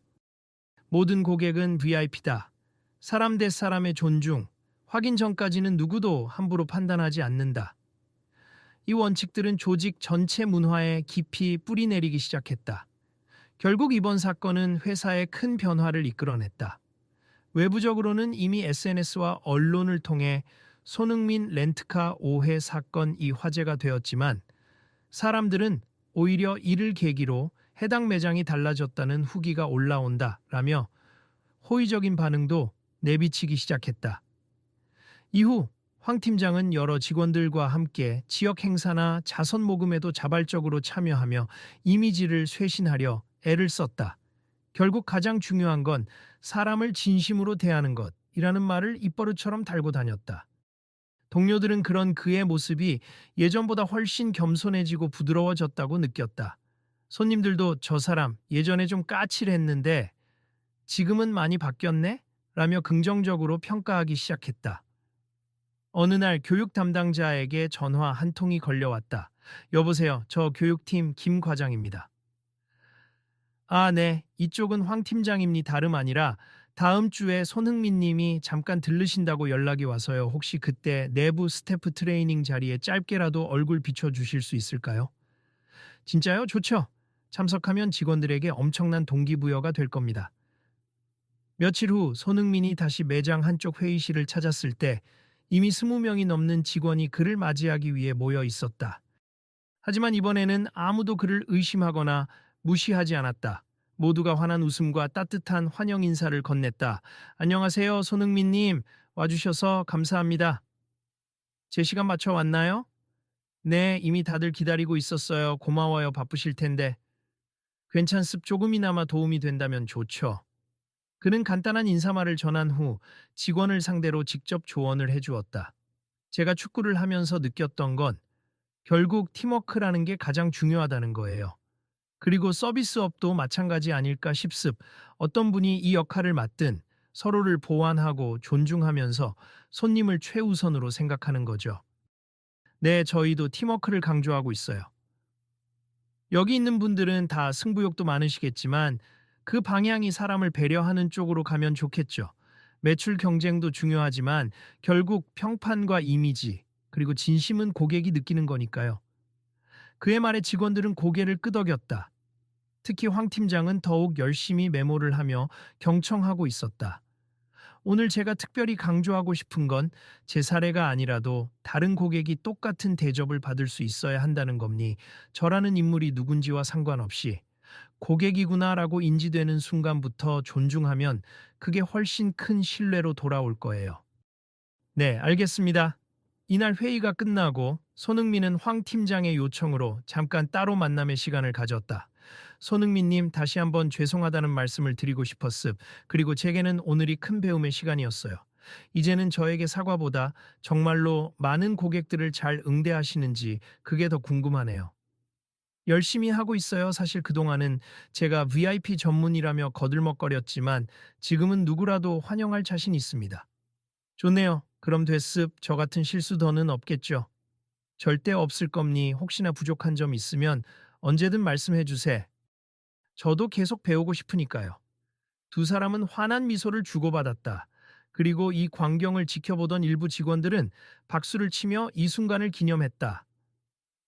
모든 고객은 VIP다. 사람 대 사람의 존중, 확인 전까지는 누구도 함부로 판단하지 않는다. 이 원칙들은 조직 전체 문화에 깊이 뿌리내리기 시작했다. 결국 이번 사건은 회사에 큰 변화를 이끌어냈다. 외부적으로는 이미 SNS와 언론을 통해 손흥민 렌트카 오해 사건이 화제가 되었지만 사람들은 오히려 이를 계기로 해당 매장이 달라졌다는 후기가 올라온다라며 호의적인 반응도 내비치기 시작했다. 이후 황 팀장은 여러 직원들과 함께 지역 행사나 자선 모금에도 자발적으로 참여하며 이미지를 쇄신하려 애를 썼다. 결국 가장 중요한 건 사람을 진심으로 대하는 것이라는 말을 입버릇처럼 달고 다녔다. 동료들은 그런 그의 모습이 예전보다 훨씬 겸손해지고 부드러워졌다고 느꼈다. 손님들도 저 사람 예전에 좀 까칠했는데 지금은 많이 바뀌었네? 라며 긍정적으로 평가하기 시작했다. 어느 날 교육 담당자에게 전화 한 통이 걸려왔다. 여보세요. 저 교육팀 김 과장입니다. 아, 네. 이쪽은 황 팀장님이 다름 아니라 다음 주에 손흥민 님이 잠깐 들르신다고 연락이 와서요. 혹시 그때 내부 스태프 트레이닝 자리에 짧게라도 얼굴 비춰주실 수 있을까요? 진짜요? 좋죠. 참석하면 직원들에게 엄청난 동기부여가 될 겁니다. 며칠 후 손흥민이 다시 매장 한쪽 회의실을 찾았을 때 이미 20명이 넘는 직원이 그를 맞이하기 위해 모여 있었다. 하지만 이번에는 아무도 그를 의심하거나 무시하지 않았다. 모두가 환한 웃음과 따뜻한 환영 인사를 건넸다. 안녕하세요, 손흥민님. 와주셔서 감사합니다. 제 시간 맞춰 왔나요? 네, 이미 다들 기다리고 있었어요. 고마워요. 바쁘실 텐데. 괜찮습. 조금이나마 도움이 된다면 좋죠. 그는 간단한 인사말을 전한 후 직원을 상대로 직접 조언을 해주었다. 제가 축구를 하면서 느꼈던 건 결국 팀워크라는 게 가장 중요하다는 거예요. 그리고 서비스업도 마찬가지 아닐까 싶습. 어떤 분이 이 역할을 맡든 서로를 보완하고 존중하면서 손님을 최우선으로 생각하는 거죠. 네, 저희도 팀워크를 강조하고 있어요. 여기 있는 분들은 다 승부욕도 많으시겠지만 그 방향이 사람을 배려하는 쪽으로 가면 좋겠죠. 매출 경쟁도 중요하지만 결국 평판과 이미지, 그리고 진심은 고객이 느끼는 거니까요. 그의 말에 직원들은 고개를 끄덕였다. 특히 황 팀장은 더욱 열심히 메모를 하며 경청하고 있었다. 오늘 제가 특별히 강조하고 싶은 건 제 사례가 아니라도 다른 고객이 똑같은 대접을 받을 수 있어야 한다는 겁니. 저라는 인물이 누군지와 상관없이 고객이구나라고 인지되는 순간부터 존중하면 그게 훨씬 큰 신뢰로 돌아올 거예요. 네, 알겠습니다. 이날 회의가 끝나고 손흥민은 황 팀장의 요청으로 잠깐 따로 만남의 시간을 가졌다. 손흥민님 다시 한번 죄송하다는 말씀을 드리고 싶었습. 그리고 제게는 오늘이 큰 배움의 시간이었어요. 이제는 저에게 사과보다 정말로 많은 고객들을 잘 응대하시는지 그게 더 궁금하네요. 열심히 하고 있어요. 사실 그동안은 제가 VIP 전문이라며 거들먹거렸지만 지금은 누구라도 환영할 자신 있습니다. 좋네요. 그럼 됐습. 저 같은 실수 더는 없겠죠. 절대 없을 겁니. 혹시나 부족한 점 있으면 언제든 말씀해 주세. 저도 계속 배우고 싶으니까요. 두 사람은 환한 미소를 주고받았다. 그리고 이 광경을 지켜보던 일부 직원들은 박수를 치며 이 순간을 기념했다.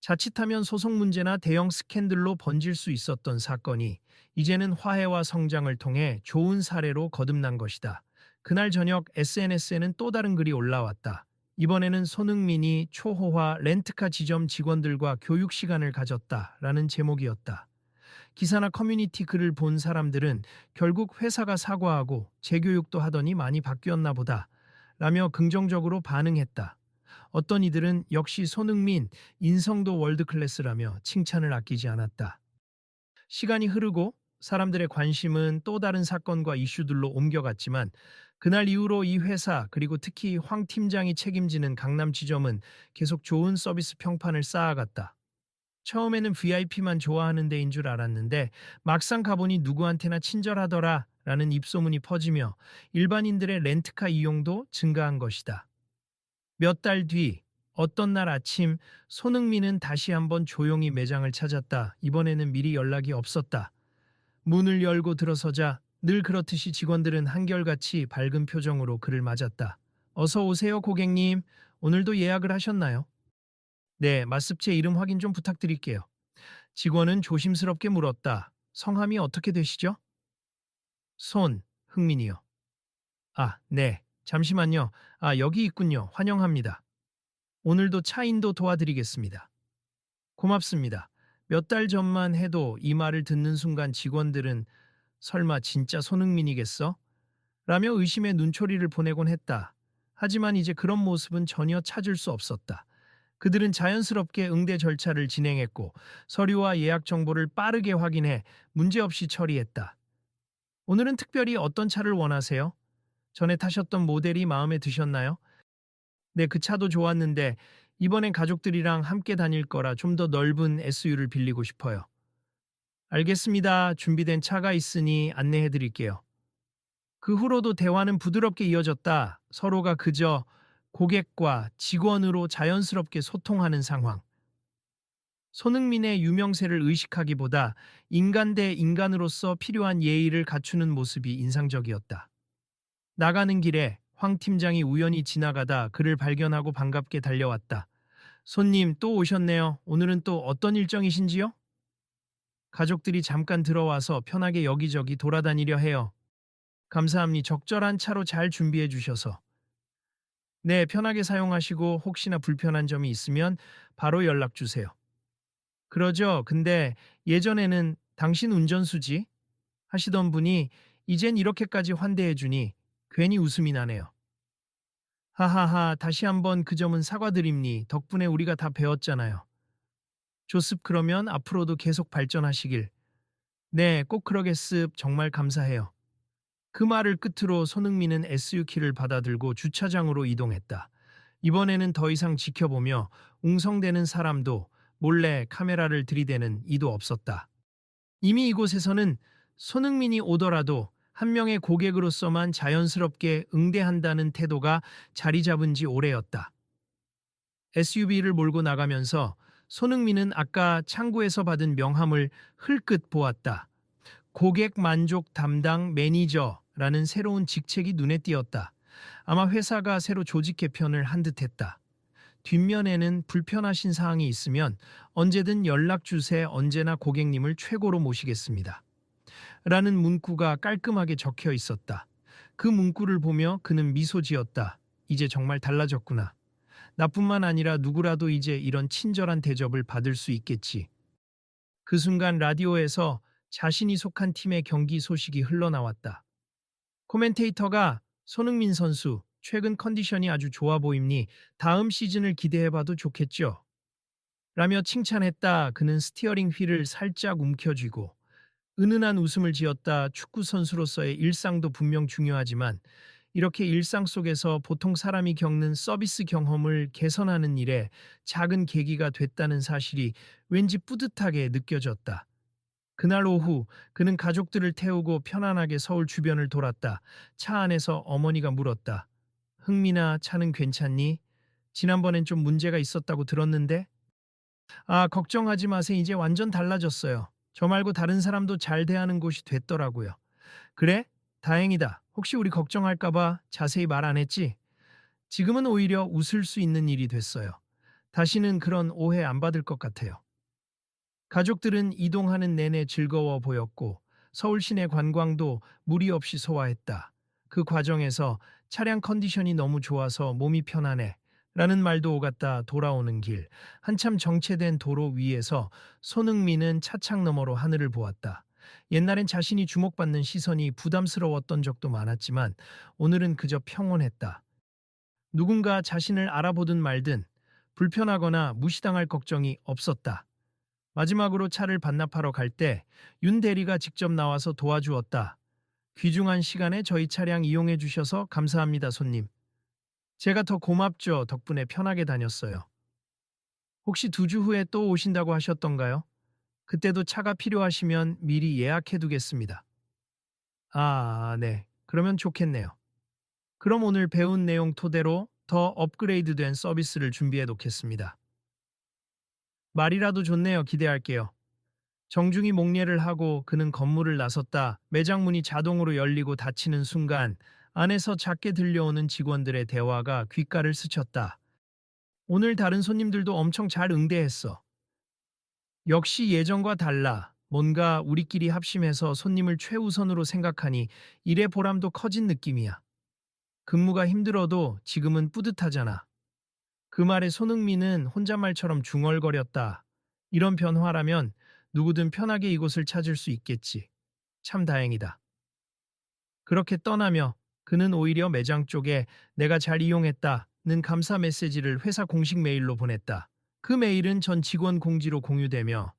자칫하면 소송 문제나 대형 스캔들로 번질 수 있었던 사건이 이제는 화해와 성장을 통해 좋은 사례로 거듭난 것이다. 그날 저녁 SNS에는 또 다른 글이 올라왔다. 이번에는 손흥민이 초호화 렌트카 지점 직원들과 교육 시간을 가졌다라는 제목이었다. 기사나 커뮤니티 글을 본 사람들은 결국 회사가 사과하고 재교육도 하더니 많이 바뀌었나 보다 라며 긍정적으로 반응했다. 어떤 이들은 역시 손흥민, 인성도 월드클래스라며 칭찬을 아끼지 않았다. 시간이 흐르고 사람들의 관심은 또 다른 사건과 이슈들로 옮겨갔지만 그날 이후로 이 회사 그리고 특히 황 팀장이 책임지는 강남 지점은 계속 좋은 서비스 평판을 쌓아갔다. 처음에는 VIP만 좋아하는 데인 줄 알았는데 막상 가보니 누구한테나 친절하더라 라는 입소문이 퍼지며 일반인들의 렌트카 이용도 증가한 것이다. 몇 달 뒤 어떤 날 아침 손흥민은 다시 한번 조용히 매장을 찾았다. 이번에는 미리 연락이 없었다. 문을 열고 들어서자 늘 그렇듯이 직원들은 한결같이 밝은 표정으로 그를 맞았다. 어서 오세요 고객님. 오늘도 예약을 하셨나요? 네, 맞습제 이름 확인 좀 부탁드릴게요. 직원은 조심스럽게 물었다. 성함이 어떻게 되시죠? 흥민이요. 아, 네. 잠시만요. 아, 여기 있군요. 환영합니다. 오늘도 차인도 도와드리겠습니다. 고맙습니다. 몇 달 전만 해도 이 말을 듣는 순간 직원들은 설마 진짜 손흥민이겠어? 라며 의심의 눈초리를 보내곤 했다. 하지만 이제 그런 모습은 전혀 찾을 수 없었다. 그들은 자연스럽게 응대 절차를 진행했고 서류와 예약 정보를 빠르게 확인해 문제없이 처리했다. 오늘은 특별히 어떤 차를 원하세요? 전에 타셨던 모델이 마음에 드셨나요? 네, 그 차도 좋았는데 이번엔 가족들이랑 함께 다닐 거라 좀 더 넓은 SU를 빌리고 싶어요. 알겠습니다. 준비된 차가 있으니 안내해 드릴게요. 그 후로도 대화는 부드럽게 이어졌다. 서로가 그저 고객과 직원으로 자연스럽게 소통하는 상황. 손흥민의 유명세를 의식하기보다 인간 대 인간으로서 필요한 예의를 갖추는 모습이 인상적이었다. 나가는 길에 황 팀장이 우연히 지나가다 그를 발견하고 반갑게 달려왔다. 손님 또 오셨네요. 오늘은 또 어떤 일정이신지요? 가족들이 잠깐 들어와서 편하게 여기저기 돌아다니려 해요. 감사합니다. 적절한 차로 잘 준비해 주셔서. 네, 편하게 사용하시고 혹시나 불편한 점이 있으면 바로 연락 주세요. 그러죠. 근데 예전에는 당신 운전수지? 하시던 분이 이젠 이렇게까지 환대해 주니 괜히 웃음이 나네요. 하하하, 다시 한번 그 점은 사과드립니. 덕분에 우리가 다 배웠잖아요. 조습 그러면 앞으로도 계속 발전하시길. 네, 꼭 그러겠습. 정말 감사해요. 그 말을 끝으로 손흥민은 SU키를 받아들고 주차장으로 이동했다. 이번에는 더 이상 지켜보며 웅성대는 사람도 몰래 카메라를 들이대는 이도 없었다. 이미 이곳에서는 손흥민이 오더라도 한 명의 고객으로서만 자연스럽게 응대한다는 태도가 자리 잡은 지 오래였다. SUV를 몰고 나가면서 손흥민은 아까 창구에서 받은 명함을 흘끗 보았다. 고객 만족 담당 매니저라는 새로운 직책이 눈에 띄었다. 아마 회사가 새로 조직 개편을 한 듯했다. 뒷면에는 불편하신 사항이 있으면 언제든 연락 주세. 언제나 고객님을 최고로 모시겠습니다. 라는 문구가 깔끔하게 적혀 있었다. 그 문구를 보며 그는 미소 지었다. 이제 정말 달라졌구나. 나뿐만 아니라 누구라도 이제 이런 친절한 대접을 받을 수 있겠지. 그 순간 라디오에서 자신이 속한 팀의 경기 소식이 흘러나왔다. 코멘테이터가 손흥민 선수, 최근 컨디션이 아주 좋아 보임니 다음 시즌을 기대해봐도 좋겠죠? 라며 칭찬했다. 그는 스티어링 휠을 살짝 움켜쥐고 은은한 웃음을 지었다. 축구 선수로서의 일상도 분명 중요하지만 이렇게 일상 속에서 보통 사람이 겪는 서비스 경험을 개선하는 일에 작은 계기가 됐다는 사실이 왠지 뿌듯하게 느껴졌다. 그날 오후 그는 가족들을 태우고 편안하게 서울 주변을 돌았다. 차 안에서 어머니가 물었다. 흥민아, 차는 괜찮니? 지난번엔 좀 문제가 있었다고 들었는데? 아, 걱정하지 마세요. 이제 완전 달라졌어요. 저 말고 다른 사람도 잘 대하는 곳이 됐더라고요. 그래? 다행이다. 혹시 우리 걱정할까봐 자세히 말 안 했지? 지금은 오히려 웃을 수 있는 일이 됐어요. 다시는 그런 오해 안 받을 것 같아요. 가족들은 이동하는 내내 즐거워 보였고 서울 시내 관광도 무리 없이 소화했다. 그 과정에서 차량 컨디션이 너무 좋아서 몸이 편하네 라는 말도 오갔다. 돌아오는 길 한참 정체된 도로 위에서 손흥민은 차창 너머로 하늘을 보았다. 옛날엔 자신이 주목받는 시선이 부담스러웠던 적도 많았지만 오늘은 그저 평온했다. 누군가 자신을 알아보든 말든 불편하거나 무시당할 걱정이 없었다. 마지막으로 차를 반납하러 갈 때 윤 대리가 직접 나와서 도와주었다. 귀중한 시간에 저희 차량 이용해 주셔서 감사합니다, 손님. 제가 더 고맙죠. 덕분에 편하게 다녔어요. 혹시 2주 후에 또 오신다고 하셨던가요? 그때도 차가 필요하시면 미리 예약해 두겠습니다. 아, 네. 그러면 좋겠네요. 그럼 오늘 배운 내용 토대로 더 업그레이드된 서비스를 준비해 놓겠습니다. 말이라도 좋네요. 기대할게요. 정중히 목례를 하고 그는 건물을 나섰다. 매장 문이 자동으로 열리고 닫히는 순간 안에서 작게 들려오는 직원들의 대화가 귓가를 스쳤다. 오늘 다른 손님들도 엄청 잘 응대했어. 역시 예전과 달라. 뭔가 우리끼리 합심해서 손님을 최우선으로 생각하니 일의 보람도 커진 느낌이야. 근무가 힘들어도 지금은 뿌듯하잖아. 그 말에 손흥민은 혼잣말처럼 중얼거렸다. 이런 변화라면 누구든 편하게 이곳을 찾을 수 있겠지. 참 다행이다. 그렇게 떠나며 그는 오히려 매장 쪽에 내가 잘 이용했다는 감사 메시지를 회사 공식 메일로 보냈다. 그 메일은 전 직원 공지로 공유되며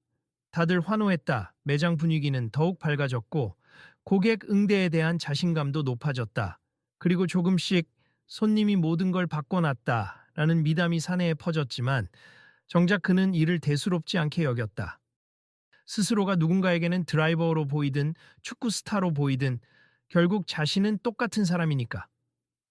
다들 환호했다. 매장 분위기는 더욱 밝아졌고 고객 응대에 대한 자신감도 높아졌다. 그리고 조금씩 손님이 모든 걸 바꿔놨다라는 미담이 사내에 퍼졌지만 정작 그는 이를 대수롭지 않게 여겼다. 스스로가 누군가에게는 드라이버로 보이든 축구 스타로 보이든 결국 자신은 똑같은 사람이니까.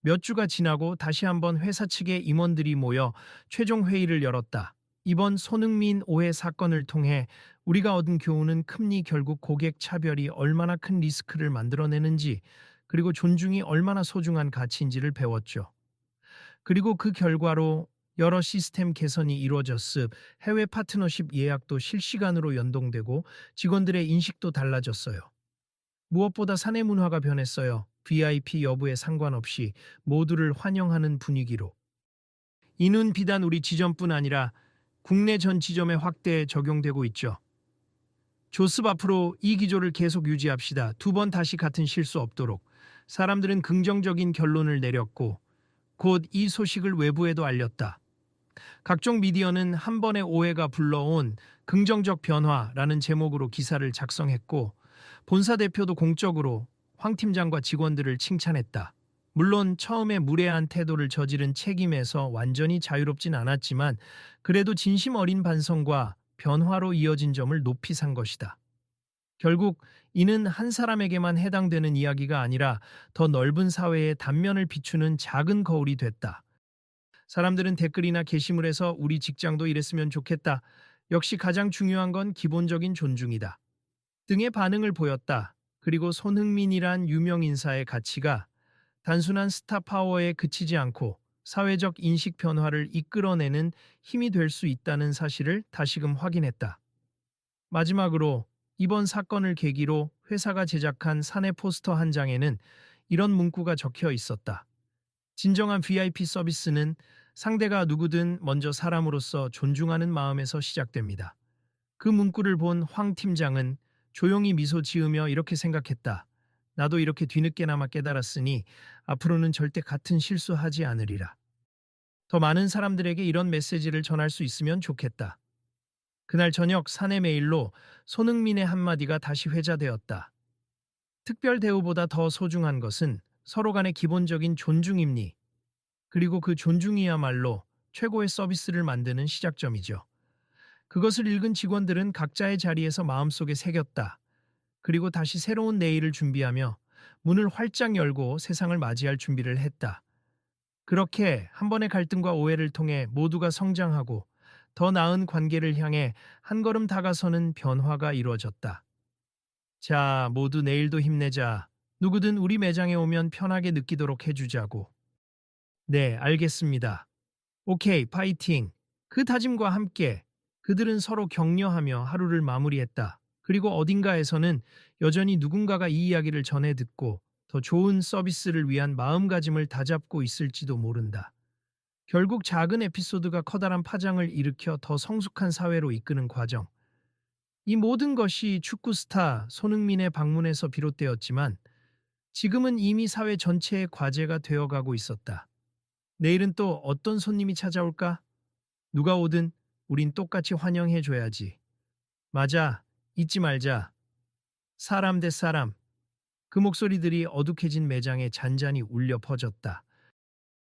몇 주가 지나고 다시 한번 회사 측의 임원들이 모여 최종 회의를 열었다. 이번 손흥민 오해 사건을 통해 우리가 얻은 교훈은 큽니. 결국 고객 차별이 얼마나 큰 리스크를 만들어내는지 그리고 존중이 얼마나 소중한 가치인지를 배웠죠. 그리고 그 결과로 여러 시스템 개선이 이루어졌음, 해외 파트너십 예약도 실시간으로 연동되고 직원들의 인식도 달라졌어요. 무엇보다 사내 문화가 변했어요. VIP 여부에 상관없이 모두를 환영하는 분위기로. 이는 비단 우리 지점뿐 아니라 국내 전 지점에 확대 적용되고 있죠. 조습 앞으로 이 기조를 계속 유지합시다. 2번 다시 같은 실수 없도록. 사람들은 긍정적인 결론을 내렸고 곧 이 소식을 외부에도 알렸다. 각종 미디어는 한 번의 오해가 불러온 긍정적 변화라는 제목으로 기사를 작성했고 본사 대표도 공적으로 황 팀장과 직원들을 칭찬했다. 물론 처음에 무례한 태도를 저지른 책임에서 완전히 자유롭진 않았지만 그래도 진심 어린 반성과 변화로 이어진 점을 높이 산 것이다. 결국 이는 한 사람에게만 해당되는 이야기가 아니라 더 넓은 사회의 단면을 비추는 작은 거울이 됐다. 사람들은 댓글이나 게시물에서 우리 직장도 이랬으면 좋겠다. 역시 가장 중요한 건 기본적인 존중이다. 등의 반응을 보였다. 그리고 손흥민이란 유명 인사의 가치가 단순한 스타 파워에 그치지 않고 사회적 인식 변화를 이끌어내는 힘이 될 수 있다는 사실을 다시금 확인했다. 마지막으로 이번 사건을 계기로 회사가 제작한 사내 포스터 한 장에는 이런 문구가 적혀 있었다. 진정한 VIP 서비스는 상대가 누구든 먼저 사람으로서 존중하는 마음에서 시작됩니다. 그 문구를 본 황 팀장은 조용히 미소 지으며 이렇게 생각했다. 나도 이렇게 뒤늦게나마 깨달았으니 앞으로는 절대 같은 실수하지 않으리라. 더 많은 사람들에게 이런 메시지를 전할 수 있으면 좋겠다. 그날 저녁 사내 메일로 손흥민의 한마디가 다시 회자되었다. 특별 대우보다 더 소중한 것은 서로 간의 기본적인 존중입니. 그리고 그 존중이야말로 최고의 서비스를 만드는 시작점이죠. 그것을 읽은 직원들은 각자의 자리에서 마음속에 새겼다. 그리고 다시 새로운 내일을 준비하며 문을 활짝 열고 세상을 맞이할 준비를 했다. 그렇게 한 번의 갈등과 오해를 통해 모두가 성장하고 더 나은 관계를 향해 한 걸음 다가서는 변화가 이루어졌다. 자, 모두 내일도 힘내자. 누구든 우리 매장에 오면 편하게 느끼도록 해주자고. 네, 알겠습니다. 오케이, 파이팅. 그 다짐과 함께 그들은 서로 격려하며 하루를 마무리했다. 그리고 어딘가에서는 여전히 누군가가 이 이야기를 전해 듣고 더 좋은 서비스를 위한 마음가짐을 다잡고 있을지도 모른다. 결국 작은 에피소드가 커다란 파장을 일으켜 더 성숙한 사회로 이끄는 과정. 이 모든 것이 축구 스타 손흥민의 방문에서 비롯되었지만 지금은 이미 사회 전체의 과제가 되어가고 있었다. 내일은 또 어떤 손님이 찾아올까? 누가 오든 우린 똑같이 환영해줘야지. 맞아, 잊지 말자. 사람 대 사람. 그 목소리들이 어둑해진 매장에 잔잔히 울려 퍼졌다.